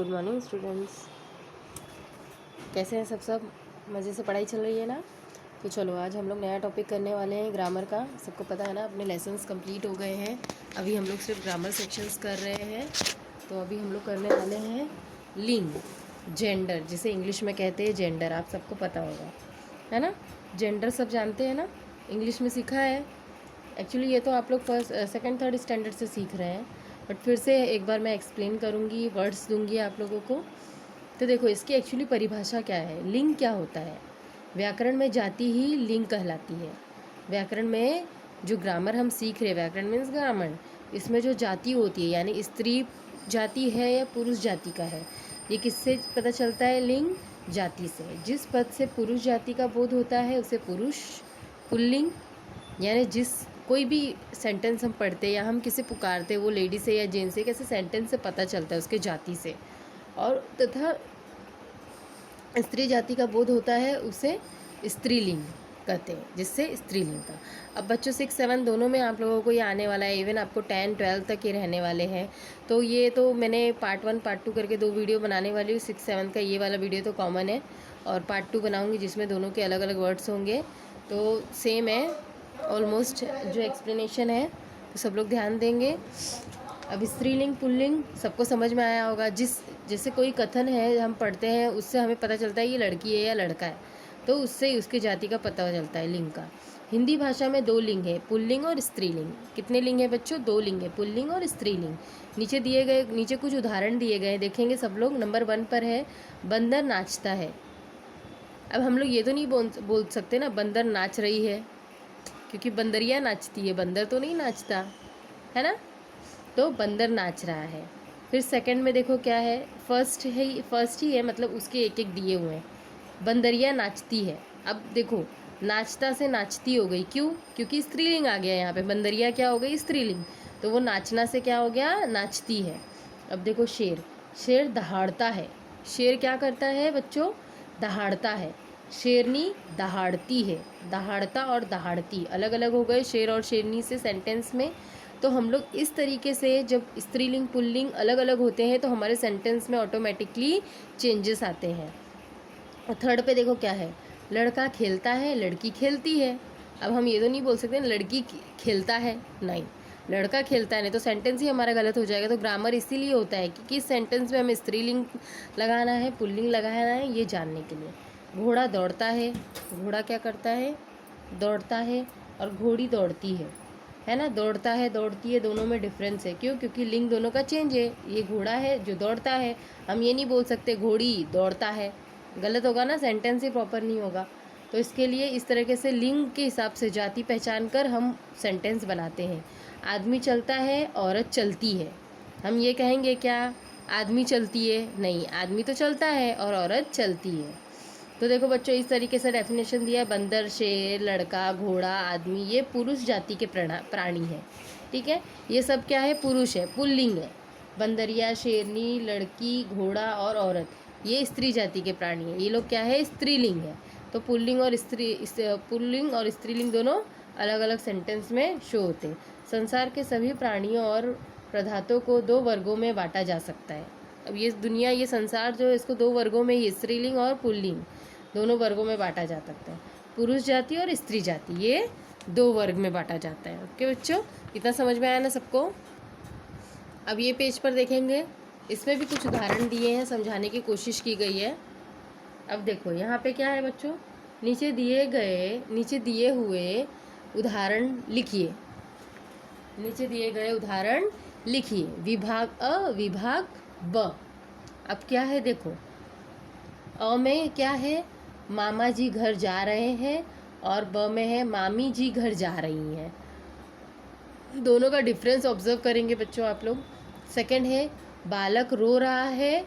Good morning students. कैसे हैं सब मज़े से पढ़ाई चल रही है ना। तो चलो आज हम लोग नया टॉपिक करने वाले हैं ग्रामर का। सबको पता है ना, अपने लेसन्स कंप्लीट हो गए हैं। अभी हम लोग सिर्फ ग्रामर सेक्शंस कर रहे हैं। तो अभी हम लोग करने वाले हैं लिंग, जेंडर, जिसे इंग्लिश में कहते हैं जेंडर। आप सबको पता होगा, है ना। जेंडर सब जानते हैं ना, इंग्लिश में सीखा है। एक्चुअली ये तो आप लोग फर्स्ट सेकंड थर्ड स्टैंडर्ड से सीख रहे हैं, बट फिर से एक बार मैं एक्सप्लेन करूँगी, वर्ड्स दूंगी आप लोगों को। तो देखो, इसकी एक्चुअली परिभाषा क्या है, लिंग क्या होता है। व्याकरण में जाति ही लिंग कहलाती है। व्याकरण में जो ग्रामर हम सीख रहे हैं, व्याकरण मीन्स ग्रामर, इसमें जो जाति होती है, यानी स्त्री जाति है या पुरुष जाति का है, ये किससे पता चलता है, लिंग जाति से। जिस पद से पुरुष जाति का बोध होता है उसे पुरुष पुल्लिंग, यानी जिस कोई भी सेंटेंस हम पढ़ते हैं या हम किसे पुकारते हैं, वो लेडी से या जेंट्स से, कैसे सेंटेंस से पता चलता है उसके जाति से। और तथा स्त्री जाति का बोध होता है उसे स्त्रीलिंग कहते हैं, जिससे स्त्रीलिंग का। अब बच्चों 6 7 दोनों में आप लोगों को ये आने वाला है, इवन आपको 10 12 तक ये रहने वाले हैं। तो ये तो मैंने पार्ट 1 पार्ट 2 करके 2 वीडियो बनाने वाली हूँ। 6 7 का ये वाला वीडियो तो कॉमन है, और पार्ट 2 बनाऊँगी जिसमें दोनों के अलग अलग वर्ड्स होंगे। तो सेम है ऑलमोस्ट जो एक्सप्लेनेशन है, तो सब लोग ध्यान देंगे। अब स्त्रीलिंग पुल्लिंग सबको समझ में आया होगा। जैसे कोई कथन है हम पढ़ते हैं, उससे हमें पता चलता है ये लड़की है या लड़का है, तो उससे उसकी जाति का पता चलता है, लिंग का। हिंदी भाषा में 2 लिंग है, पुल्लिंग और स्त्रीलिंग। कितने लिंग है बच्चों, 2 लिंग है, पुल्लिंग और स्त्रीलिंग। नीचे कुछ उदाहरण दिए गए, देखेंगे सब लोग। नंबर 1 पर है, बंदर नाचता है। अब हम लोग ये तो नहीं बोल सकते ना बंदर नाच रही है, क्योंकि बंदरिया नाचती है, बंदर तो नहीं नाचता है ना। तो बंदर नाच रहा है। फिर सेकंड में देखो क्या है, फर्स्ट ही है, मतलब उसके एक एक दिए हुए हैं। बंदरिया नाचती है। अब देखो, नाचता से नाचती हो गई, क्यों, क्योंकि स्त्रीलिंग आ गया यहाँ पे। बंदरिया क्या हो गई, स्त्रीलिंग, तो वो नाचना से क्या हो गया, नाचती है। अब देखो शेर दहाड़ता है। शेर क्या करता है बच्चों, दहाड़ता है। शेरनी दहाड़ती है। दहाड़ता और दहाड़ती अलग अलग हो गए शेर और शेरनी से सेंटेंस में। तो हम लोग इस तरीके से, जब स्त्रीलिंग पुल्लिंग अलग अलग होते हैं तो हमारे सेंटेंस में ऑटोमेटिकली चेंजेस आते हैं। और थर्ड पे देखो क्या है, लड़का खेलता है, लड़की खेलती है। अब हम ये तो नहीं बोल सकते लड़की खेलता है, नहीं, लड़का खेलता है, नहीं तो सेंटेंस ही हमारा गलत हो जाएगा। तो ग्रामर इसीलिए होता है कि किस सेंटेंस में हमें स्त्रीलिंग लगाना है, पुल्लिंग लगाना है, ये जानने के लिए। घोड़ा दौड़ता है, घोड़ा क्या करता है, दौड़ता है। और घोड़ी दौड़ती है ना। दौड़ता है दौड़ती है, दोनों में डिफरेंस है, क्यों, क्योंकि लिंग दोनों का चेंज है। ये घोड़ा है जो दौड़ता है, हम ये नहीं बोल सकते घोड़ी दौड़ता है, गलत होगा ना, सेंटेंस ही प्रॉपर नहीं होगा। तो इसके लिए इस तरीके से लिंग के हिसाब से जाति पहचान कर हम सेंटेंस बनाते हैं। आदमी चलता है, औरत चलती है। हम ये कहेंगे क्या, आदमी चलती है, नहीं, आदमी तो चलता है और औरत चलती है। तो देखो बच्चों, इस तरीके से डेफिनेशन दिया है। बंदर, शेर, लड़का, घोड़ा, आदमी, ये पुरुष जाति के प्राणी है, ठीक है। ये सब क्या है, पुरुष है, पुल्लिंग है। बंदरिया, शेरनी, लड़की, घोड़ा और औरत, ये स्त्री जाति के प्राणी है। ये लोग क्या है, स्त्रीलिंग है। तो पुल्लिंग और स्त्रीलिंग दोनों अलग अलग सेंटेंस में शो होते हैं। संसार के सभी प्राणियों और पदार्थों को 2 वर्गों में बांटा जा सकता है। अब ये दुनिया, ये संसार जो है, इसको 2 वर्गों में ही, स्त्रीलिंग और पुल्लिंग दोनों वर्गों में बांटा जा सकता है। पुरुष जाति और स्त्री जाति, ये 2 वर्ग में बांटा जाता है। ओके बच्चों, इतना समझ में आया ना सबको। अब ये पेज पर देखेंगे, इसमें भी कुछ उदाहरण दिए हैं, समझाने की कोशिश की गई है। अब देखो यहाँ पे क्या है बच्चों, नीचे दिए हुए उदाहरण लिखिए। नीचे दिए गए उदाहरण लिखिए। विभाग अ, विभाग ब। अब क्या है देखो, अ में क्या है, मामा जी घर जा रहे हैं, और ब में है मामी जी घर जा रही हैं। दोनों का डिफरेंस ऑब्जर्व करेंगे बच्चों आप लोग। सेकंड है, बालक रो रहा है,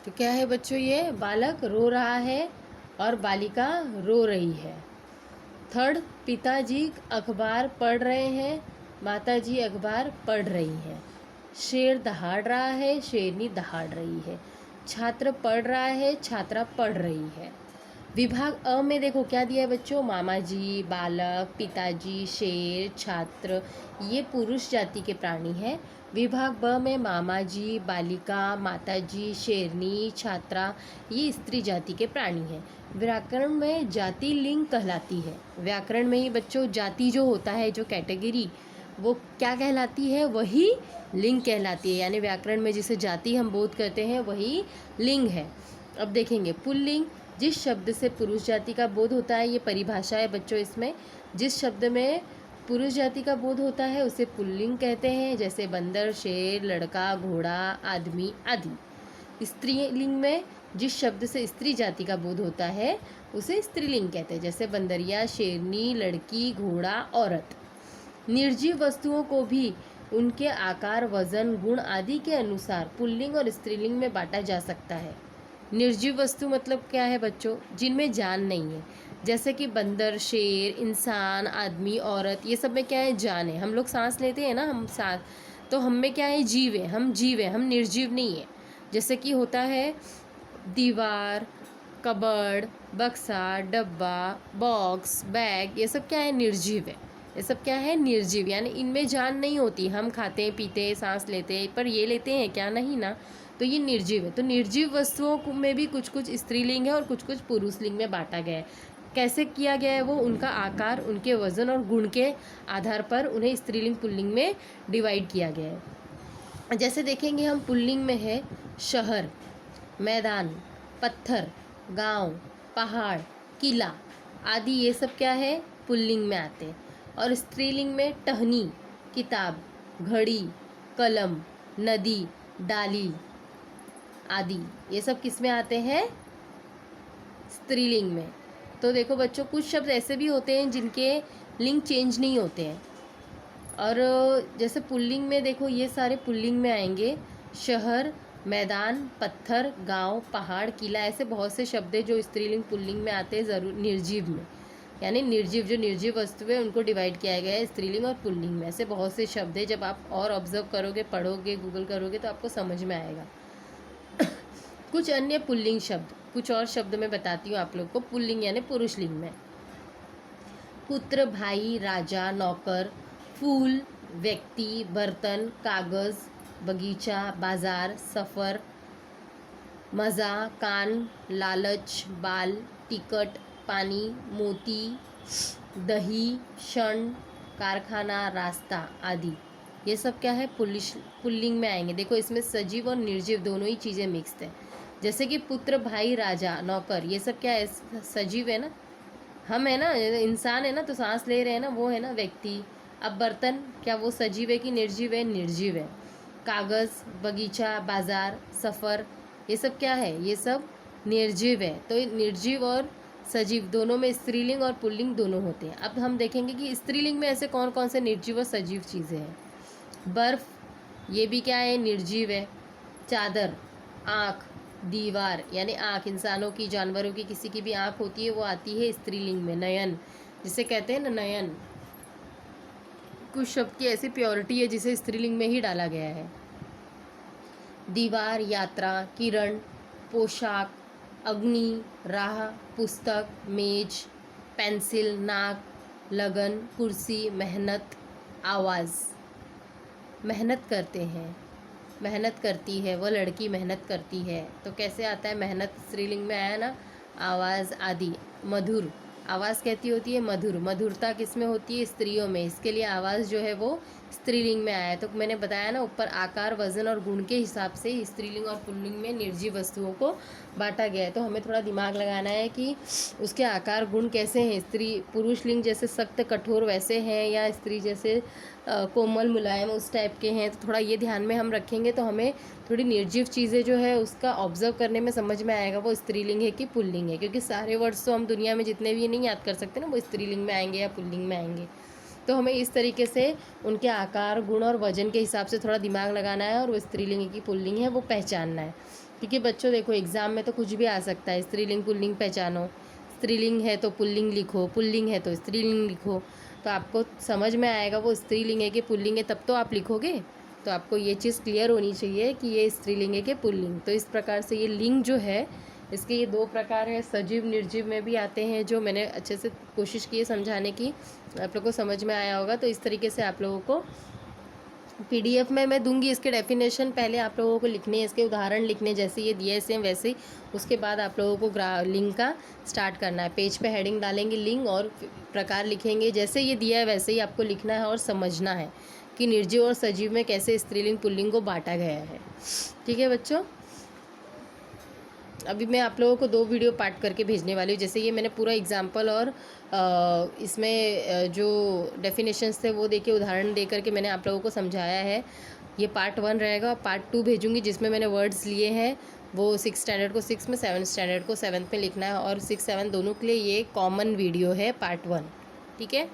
तो क्या है बच्चों, ये बालक रो रहा है और बालिका रो रही है। थर्ड, पिताजी अखबार पढ़ रहे हैं, माताजी अखबार पढ़ रही हैं। शेर दहाड़ रहा है, शेरनी दहाड़ रही है। छात्र पढ़ रहा है, छात्रा पढ़ रही है। विभाग अ में देखो क्या दिया है बच्चों, मामा जी, बालक, पिताजी, शेर, छात्र, ये पुरुष जाति के प्राणी हैं। विभाग ब में मामा जी, बालिका, माताजी, शेरनी, छात्रा, ये स्त्री जाति के प्राणी हैं। व्याकरण में जाति लिंग कहलाती है। व्याकरण में ही बच्चों जाति जो होता है, जो कैटेगरी, वो क्या कहलाती है, वही लिंग कहलाती है। यानी व्याकरण में जिसे जाति हम बोध करते हैं वही लिंग है। अब देखेंगे पुल्लिंग, जिस शब्द से पुरुष जाति का बोध होता है, ये परिभाषा है बच्चों इसमें, जिस शब्द में पुरुष जाति का बोध होता है उसे पुल्लिंग कहते हैं, जैसे बंदर, शेर, लड़का, घोड़ा, आदमी आदि। स्त्रीलिंग में जिस शब्द से स्त्री जाति का बोध होता है उसे स्त्रीलिंग कहते हैं, जैसे बंदरिया, शेरनी, लड़की, घोड़ा, औरत। निर्जीव वस्तुओं को भी उनके आकार, वजन, गुण आदि के अनुसार पुल्लिंग और स्त्रीलिंग में बांटा जा सकता है। निर्जीव वस्तु मतलब क्या है बच्चों, जिनमें जान नहीं है, जैसे कि बंदर, शेर, इंसान, आदमी, औरत, ये सब में क्या है, जान है। हम लोग सांस लेते हैं ना, हम सांस, तो हम में क्या है, जीव है, हम जीव है, हम निर्जीव नहीं है। जैसे कि होता है दीवार, कबर्ड, बक्सा, डब्बा, बॉक्स, बैग, ये सब क्या है, निर्जीव है। ये सब क्या है, निर्जीव, यानी इनमें जान नहीं होती। हम खाते पीते सांस लेते, पर ये लेते हैं क्या, नहीं ना, तो ये निर्जीव है। तो निर्जीव वस्तुओं में भी कुछ कुछ स्त्रीलिंग है और कुछ कुछ पुरुष लिंग में बांटा गया है। कैसे किया गया है वो, उनका आकार, उनके वजन और गुण के आधार पर उन्हें स्त्रीलिंग पुल्लिंग में डिवाइड किया गया है। जैसे देखेंगे हम, पुल्लिंग में है शहर, मैदान, पत्थर, गांव, पहाड़, किला आदि, ये सब क्या है, पुल्लिंग में आते हैं। और स्त्रीलिंग में टहनी, किताब, घड़ी, कलम, नदी, डाली आदि, ये सब किस में आते हैं, स्त्रीलिंग में। तो देखो बच्चों, कुछ शब्द ऐसे भी होते हैं जिनके लिंग चेंज नहीं होते हैं। और जैसे पुल्लिंग में देखो, ये सारे पुल्लिंग में आएंगे, शहर, मैदान, पत्थर, गांव, पहाड़, किला, ऐसे बहुत से शब्द हैं जो स्त्रीलिंग पुल्लिंग में आते हैं, ज़रूर निर्जीव में। यानी निर्जीव, जो निर्जीव वस्तु है उनको डिवाइड किया गया है स्त्रीलिंग और पुल्लिंग में। ऐसे बहुत से शब्द हैं, जब आप और ऑब्जर्व करोगे, पढ़ोगे, गूगल करोगे तो आपको समझ में आएगा। कुछ अन्य पुल्लिंग शब्द, कुछ और शब्द मैं बताती हूँ आप लोग को, पुल्लिंग यानी पुरुष लिंग में। पुत्र, भाई, राजा, नौकर, फूल, व्यक्ति, बर्तन, कागज, बगीचा, बाजार, सफ़र, मज़ा, कान, लालच, बाल, टिकट, पानी, मोती, दही, क्षण, कारखाना, रास्ता आदि, ये सब क्या है, पुल्लिंग में आएंगे। देखो इसमें सजीव और निर्जीव दोनों ही चीज़ें मिक्स्ड है। जैसे कि पुत्र, भाई, राजा, नौकर, ये सब क्या है, सजीव है ना, हम है ना, इंसान है ना, तो सांस ले रहे हैं ना, वो है ना व्यक्ति। अब बर्तन, क्या वो सजीव है कि निर्जीव है, निर्जीव है। कागज़, बगीचा, बाजार, सफ़र, ये सब क्या है, ये सब निर्जीव है। तो निर्जीव और सजीव दोनों में स्त्रीलिंग और पुल्लिंग दोनों होते हैं। अब हम देखेंगे कि स्त्रीलिंग में ऐसे कौन कौन से निर्जीव और सजीव चीज़ें हैं। बर्फ़, ये भी क्या है, निर्जीव है। चादर, आँख, दीवार, यानी आँख, इंसानों की, जानवरों की, किसी की भी आँख होती है, वो आती है स्त्रीलिंग में। नयन, जिसे कहते हैं ना नयन, कुछ शब्द की ऐसी प्योरिटी है जिसे स्त्रीलिंग में ही डाला गया है। दीवार, यात्रा, किरण, पोशाक, अग्नि, राह, पुस्तक, मेज, पेंसिल, नाक, लगन, कुर्सी, मेहनत, आवाज़। मेहनत करते हैं, मेहनत करती है, वो लड़की मेहनत करती है, तो कैसे आता है, मेहनत स्त्रीलिंग में आया ना। आवाज़ आदि। मधुर, आवाज़ कहती होती है मधुर, मधुरता किस में होती है, स्त्रियों में, इसके लिए आवाज़ जो है वो स्त्रीलिंग में आया है। तो मैंने बताया ना ऊपर, आकार, वजन और गुण के हिसाब से स्त्रीलिंग और पुल्लिंग में निर्जीव वस्तुओं को बांटा गया है। तो हमें थोड़ा दिमाग लगाना है कि उसके आकार, गुण कैसे हैं। स्त्री, पुरुष लिंग जैसे सख्त कठोर वैसे हैं, या स्त्री जैसे कोमल मुलायम उस टाइप के हैं, तो थोड़ा ये ध्यान में हम रखेंगे तो हमें थोड़ी निर्जीव चीज़ें जो है उसका ऑब्जर्व करने में समझ में आएगा वो स्त्रीलिंग है कि पुल्लिंग है। क्योंकि सारे वर्ड्स तो हम दुनिया में जितने भी नहीं याद कर सकते ना, वो स्त्रीलिंग में आएंगे या पुल्लिंग में आएंगे। तो हमें इस तरीके से उनके आकार, गुण और वजन के हिसाब से थोड़ा दिमाग लगाना है, और वो स्त्रीलिंग है कि पुल्लिंग है वो पहचानना है। क्योंकि बच्चों देखो, एग्ज़ाम में तो कुछ भी आ सकता है, स्त्रीलिंग पुल्लिंग पहचानो, स्त्रीलिंग है तो पुल्लिंग लिखो, पुल्लिंग है तो स्त्रीलिंग लिखो, तो आपको समझ में आएगा वो स्त्रीलिंग है कि पुल्लिंग है, तब तो आप लिखोगे। तो आपको ये चीज़ क्लियर होनी चाहिए कि ये स्त्रीलिंग है कि पुल्लिंग। तो इस प्रकार से ये लिंग जो है इसके ये 2 प्रकार हैं, सजीव निर्जीव में भी आते हैं, जो मैंने अच्छे से कोशिश की है समझाने की, आप लोगों को समझ में आया होगा। तो इस तरीके से आप लोगों को पीडीएफ में मैं दूंगी इसके डेफिनेशन, पहले आप लोगों को लिखने हैं, इसके उदाहरण लिखने, जैसे ये दिया है सेम वैसे ही। उसके बाद आप लोगों को लिंक का स्टार्ट करना है, पेज पे हेडिंग डालेंगे लिंक और प्रकार लिखेंगे, जैसे ये दिया है वैसे ही आपको लिखना है और समझना है कि निर्जीव और सजीव में कैसे स्त्रीलिंग पुल्लिंग को बांटा गया है। ठीक है बच्चों, अभी मैं आप लोगों को 2 वीडियो पार्ट करके भेजने वाली हूँ। जैसे ये मैंने पूरा एग्जाम्पल और इसमें जो डेफिनेशंस थे वो देके उदाहरण दे करके मैंने आप लोगों को समझाया है। ये पार्ट 1 रहेगा, पार्ट 2 भेजूँगी जिसमें मैंने वर्ड्स लिए हैं, वो 6 स्टैंडर्ड को 6 में, 7 स्टैंडर्ड को 7 में लिखना है, और 6 7 दोनों के लिए ये कॉमन वीडियो है पार्ट 1। ठीक है।